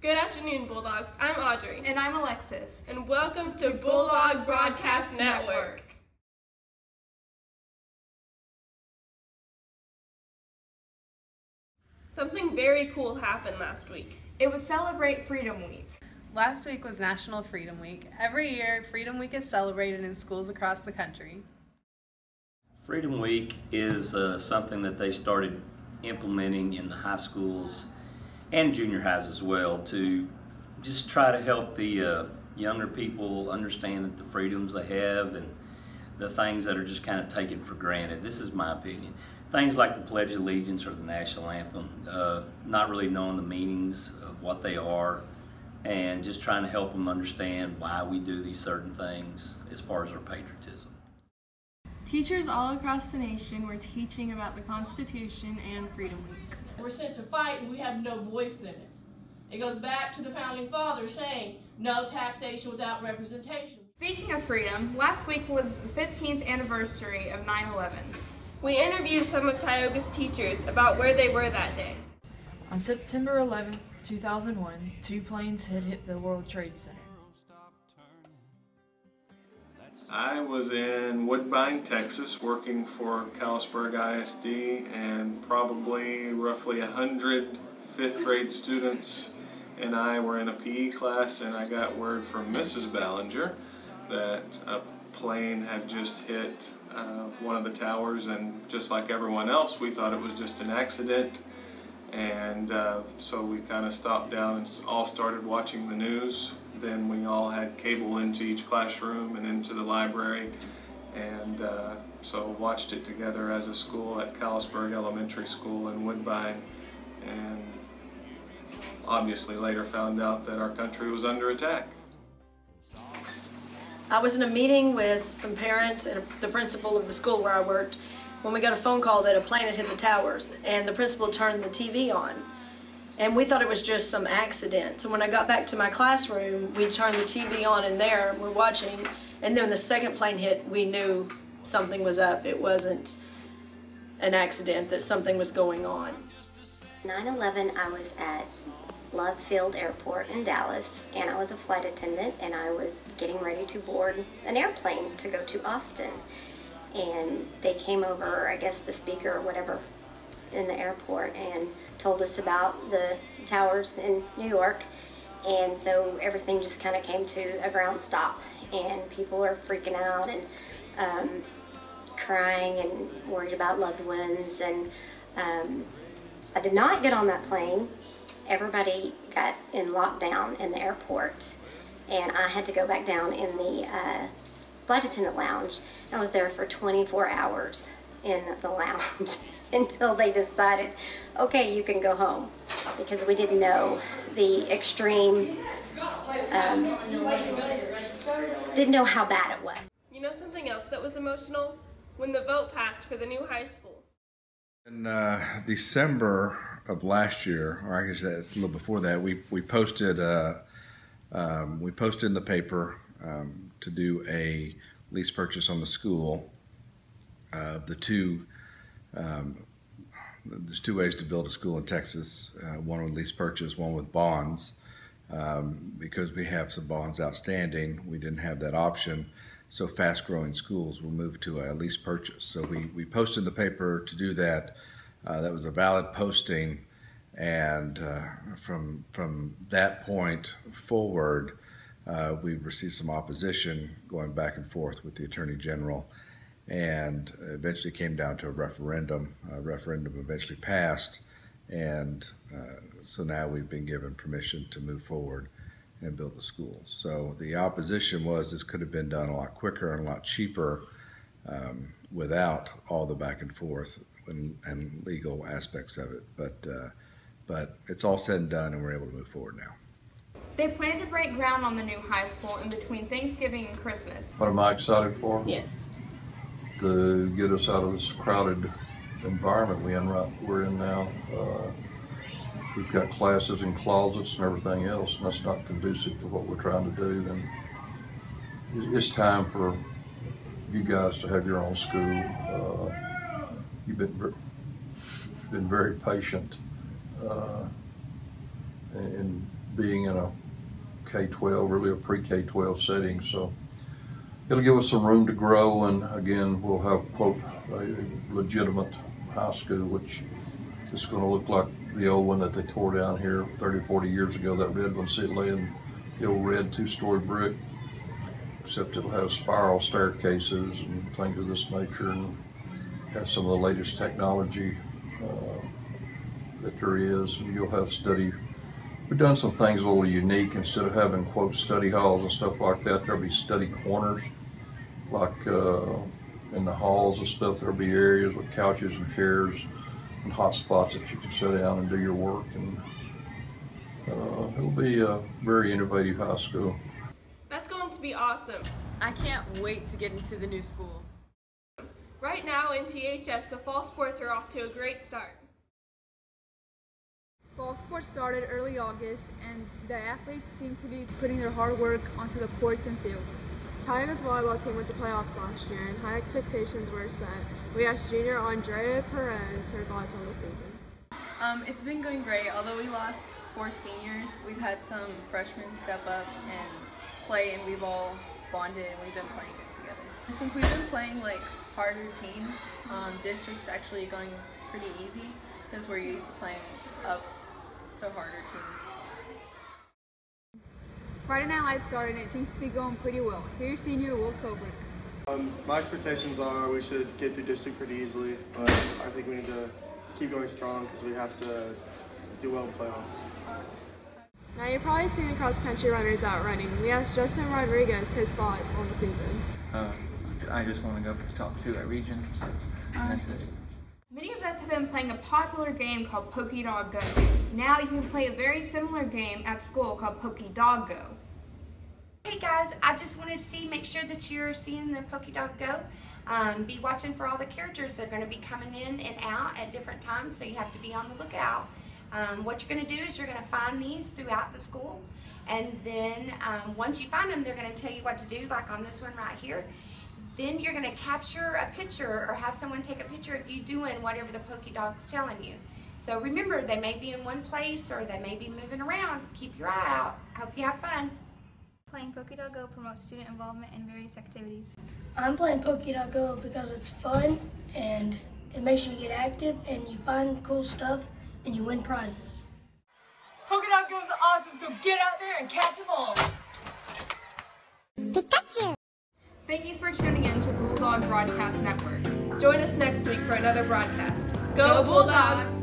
Good afternoon, Bulldogs. I'm Audrey. And I'm Alexis. And welcome to Bulldog Broadcast Network. Something very cool happened last week. It was Celebrate Freedom Week. Last week was National Freedom Week. Every year, Freedom Week is celebrated in schools across the country. Freedom Week is something that they started implementing in the high schools and junior highs as well to just try to help the younger people understand that the freedoms they have and the things that are just kind of taken for granted. This is my opinion. Things like the Pledge of Allegiance or the National Anthem, not really knowing the meanings of what they are and just trying to help them understand why we do these certain things as far as our patriotism. Teachers all across the nation were teaching about the Constitution and Freedom Week. We're sent to fight and we have no voice in it. It goes back to the Founding Fathers saying, no taxation without representation. Speaking of freedom, last week was the 15th anniversary of 9/11. We interviewed some of Tioga's teachers about where they were that day. On September 11, 2001, two planes had hit the World Trade Center. I was in Woodbine, Texas, working for Kalispberg ISD, and probably roughly 100 fifth grade students and I were in a PE class, and I got word from Mrs. Ballinger that a plane had just hit one of the towers, and just like everyone else, we thought it was just an accident. And so we kind of stopped down and all started watching the news. Then we all had cable into each classroom and into the library, and so watched it together as a school at Kalispberg Elementary School in Woodbine, and obviously later found out that our country was under attack. I was in a meeting with some parents and the principal of the school where I worked when we got a phone call that a plane had hit the towers, and the principal turned the TV on. And we thought it was just some accident. So when I got back to my classroom, we turned the TV on in there, we're watching, and then when the second plane hit, we knew something was up. It wasn't an accident, that something was going on. 9/11, I was at Love Field Airport in Dallas, and I was a flight attendant, and I was getting ready to board an airplane to go to Austin. And they came over, I guess the speaker or whatever, in the airport and told us about the towers in New York, and so everything just kind of came to a ground stop, and people were freaking out and crying and worried about loved ones. And I did not get on that plane. Everybody got in lockdown in the airport, and I had to go back down in the flight attendant lounge. I was there for 24 hours in the lounge until they decided, okay, you can go home, because we didn't know the extreme, didn't know how bad it was. You know something else that was emotional? When the vote passed for the new high school. In December of last year, or I guess that's a little before that, we posted in the paper to do a lease purchase on the school. There's two ways to build a school in Texas, one with lease purchase, one with bonds. Because we have some bonds outstanding, we didn't have that option, so fast-growing schools will move to a lease purchase. So we posted in the paper to do that. That was a valid posting, and from that point forward, we've received some opposition going back and forth with the Attorney General, and eventually came down to a referendum. A referendum eventually passed, and so now we've been given permission to move forward and build the school. So the opposition was this could have been done a lot quicker and a lot cheaper without all the back and forth and legal aspects of it. But it's all said and done, and we're able to move forward now. They plan to break ground on the new high school in between Thanksgiving and Christmas. What am I excited for? Yes. To get us out of this crowded environment we're in now. We've got classes in closets and everything else, and that's not conducive to what we're trying to do. And it's time for you guys to have your own school. You've been very patient in being in a K-12, really a pre-K-12 setting. So it'll give us some room to grow, and again, we'll have, quote, a legitimate high school, which is going to look like the old one that they tore down here 30, 40 years ago, that red one sitting laying, the old red 2-story brick, except it'll have spiral staircases and things of this nature, and have some of the latest technology that there is, and you'll have study. We've done some things a little unique. Instead of having, quote, study halls and stuff like that, there'll be study corners, like in the halls and stuff. There'll be areas with couches and chairs and hot spots that you can sit down and do your work, and it'll be a very innovative high school. That's going to be awesome. I can't wait to get into the new school. Right now in THS, the fall sports are off to a great start. Fall sports started early August, and the athletes seem to be putting their hard work onto the courts and fields. Tioga's volleyball team went to playoffs last year, and high expectations were set. We asked junior Andrea Perez her thoughts on the season. It's been going great. Although we lost 4 seniors, we've had some freshmen step up and play, and we've all bonded and we've been playing good together. Since we've been playing like harder teams, district's actually going pretty easy since we're used to playing up to harder teams. Friday Night Lights started, and it seems to be going pretty well. Here's senior Will Coburn. My expectations are we should get through district pretty easily, but I think we need to keep going strong because we have to do well in playoffs. Now you're probably seeing the cross-country runners out running. We asked Justin Rodriguez his thoughts on the season. I just want to go for the top 2 at region, so that's it. Many of us have been playing a popular game called Pokey Dog Go. Now you can play a very similar game at school called Pokey Dog Go. Hey guys, I just wanted to make sure that you're seeing the Pokey Dog Go. Be watching for all the characters. They're going to be coming in and out at different times, so you have to be on the lookout. What you're going to do is you're going to find these throughout the school, and then once you find them, they're going to tell you what to do, like on this one right here. Then you're going to capture a picture or have someone take a picture of you doing whatever the Pokey Dog's telling you. So remember, they may be in one place or they may be moving around. Keep your eye out. Hope you have fun. Playing Pokey Dog Go promotes student involvement in various activities. I'm playing Pokey Dog Go because it's fun and it makes you get active and you find cool stuff and you win prizes. Pokey Dog Go is awesome, so get out there and catch them all. Pikachu! Thank you for tuning in to Bulldog Broadcast Network. Join us next week for another broadcast. Go Bulldogs!